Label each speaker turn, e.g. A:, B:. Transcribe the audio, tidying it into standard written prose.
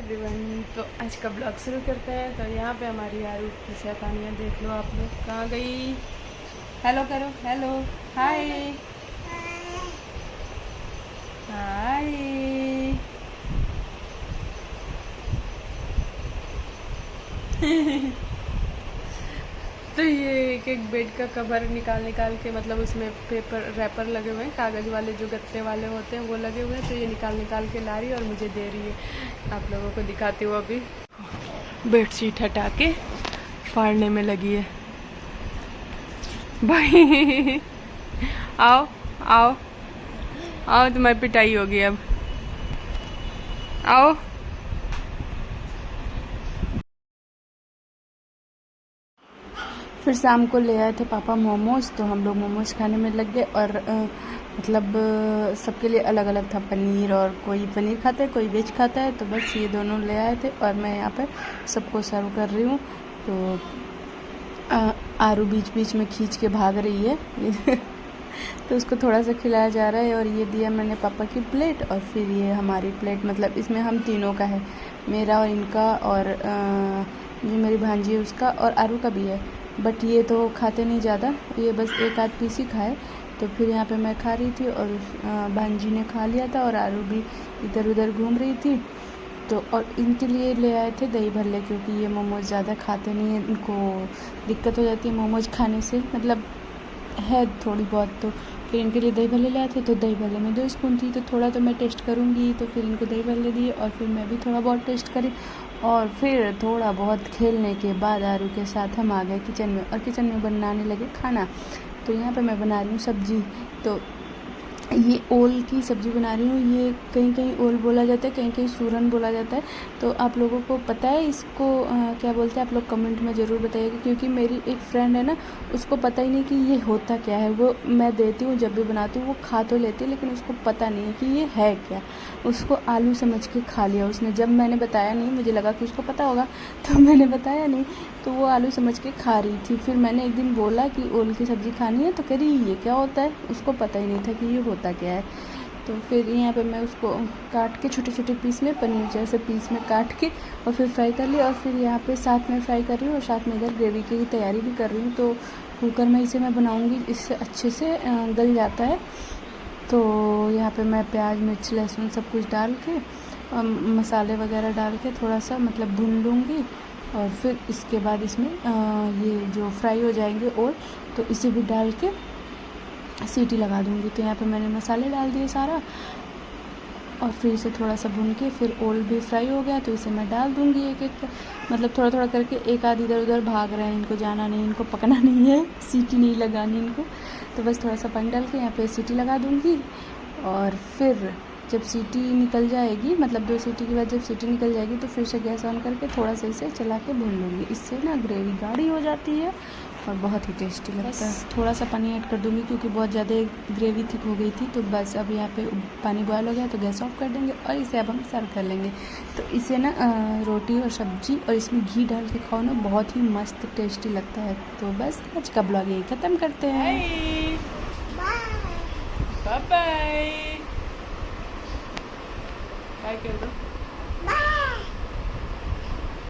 A: Everyone, तो आज का ब्लॉग शुरू करते हैं। तो यहाँ पे हमारी आरू की शैतानियाँ देख लो आप लोग। कहाँ गई? हेलो करो, हेलो, हाय हाय। तो ये एक एक बेड का कवर निकाल निकाल के, मतलब उसमें पेपर रैपर लगे हुए हैं, कागज़ वाले जो गत्ते वाले होते हैं वो लगे हुए हैं। तो ये निकाल निकाल के ला रही है और मुझे दे रही है। आप लोगों को दिखाती हूँ। अभी बेडशीट हटा के फाड़ने में लगी है भाई। आओ आओ आओ, तुम्हारी पिटाई होगी अब। आओ। फिर शाम को ले आए थे पापा मोमोज, तो हम लोग मोमोज खाने में लग गए। और मतलब सबके लिए अलग अलग था पनीर, और कोई पनीर खाता है, कोई वेज खाता है। तो बस ये दोनों ले आए थे और मैं यहाँ पर सबको सर्व कर रही हूँ। तो आरू बीच बीच में खींच के भाग रही है। तो उसको थोड़ा सा खिलाया जा रहा है। और ये दिया मैंने पापा की प्लेट, और फिर ये हमारी प्लेट, मतलब इसमें हम तीनों का है, मेरा और इनका, और जो मेरी भांजी है उसका, और आरू का भी है। बट ये तो खाते नहीं ज़्यादा, ये बस एक आध पीस ही खाए। तो फिर यहाँ पे मैं खा रही थी और भांजी ने खा लिया था, और आरू भी इधर उधर घूम रही थी। तो और इनके लिए ले आए थे दही भल्ले, क्योंकि ये मोमोज़ ज़्यादा खाते नहीं हैं, इनको दिक्कत हो जाती है मोमोज़ खाने से, मतलब है थोड़ी बहुत। तो फिर इनके लिए दही भल्ले लाए थे। तो दही भल्ले में 2 स्पून थी, तो थोड़ा तो मैं टेस्ट करूँगी। तो फिर इनको दही भल्ले दिए और फिर मैं भी थोड़ा बहुत टेस्ट करी। और फिर थोड़ा बहुत खेलने के बाद आरू के साथ हम आ गए किचन में, और किचन में बनाने लगे खाना। तो यहाँ पे मैं बना रही हूँ सब्ज़ी। तो ये ओल की सब्ज़ी बना रही हूँ। ये कहीं कहीं ओल बोला जाता है, कहीं कहीं सूरन बोला जाता है। तो आप लोगों को पता है इसको क्या बोलते हैं? आप लोग कमेंट में ज़रूर बताइएगा, क्योंकि मेरी एक फ्रेंड है ना, उसको पता ही नहीं कि ये होता क्या है। वो मैं देती हूँ जब भी बनाती हूँ, वो खा तो लेती है, लेकिन उसको पता नहीं है कि ये है क्या। उसको आलू समझ के खा लिया उसने। जब मैंने बताया नहीं, मुझे लगा कि उसको पता होगा, तो मैंने बताया नहीं, तो वो आलू समझ के खा रही थी। फिर मैंने एक दिन बोला कि ओल की सब्ज़ी खानी है, तो कह रही ये क्या होता है। उसको पता ही नहीं था कि ये होता क्या है। तो फिर यहाँ पे मैं उसको काट के छोटे छोटे पीस में, पनीर जैसे पीस में काट के, और फिर फ्राई कर लिया। और फिर यहाँ पे साथ में फ्राई कर रही हूँ, और साथ में इधर ग्रेवी की तैयारी भी कर रही हूँ। तो कुकर में इसे मैं बनाऊँगी, इससे अच्छे से गल जाता है। तो यहाँ पे मैं प्याज मिर्च लहसुन सब कुछ डाल के, मसाले वगैरह डाल के थोड़ा सा मतलब भून लूँगी। और फिर इसके बाद इसमें ये जो फ्राई हो जाएंगे ओल, तो इसे भी डाल के सीटी लगा दूँगी। तो यहाँ पे मैंने मसाले डाल दिए सारा, और फिर इसे थोड़ा सा भून के फिर ओल भी फ्राई हो गया, तो इसे मैं डाल दूँगी एक एक, मतलब थोड़ा थोड़ा करके। एक आध इधर उधर भाग रहे हैं, इनको जाना नहीं, इनको पकना नहीं है, सीटी नहीं लगानी इनको। तो बस थोड़ा सा पानी डाल के यहाँ पे सीटी लगा दूँगी। और फिर जब सीटी निकल जाएगी, मतलब 2 सीटी के बाद जब सीटी निकल जाएगी, तो फिर से गैस ऑन करके थोड़ा सा इसे चला के भून लूँगी। इससे ना ग्रेवी गाढ़ी हो जाती है और बहुत ही टेस्टी लगता है। थोड़ा सा पानी ऐड कर दूँगी, क्योंकि बहुत ज़्यादा ग्रेवी थिक हो गई थी। तो बस अब यहाँ पे पानी बॉयल हो गया, तो गैस ऑफ कर देंगे, और इसे अब हम सर्व कर लेंगे। तो इसे ना रोटी और सब्जी और इसमें घी डाल के खाओ ना, बहुत ही मस्त टेस्टी लगता है। तो बस आज का ब्लॉग यही ख़त्म करते हैं। Bye bye. बाय कर दो।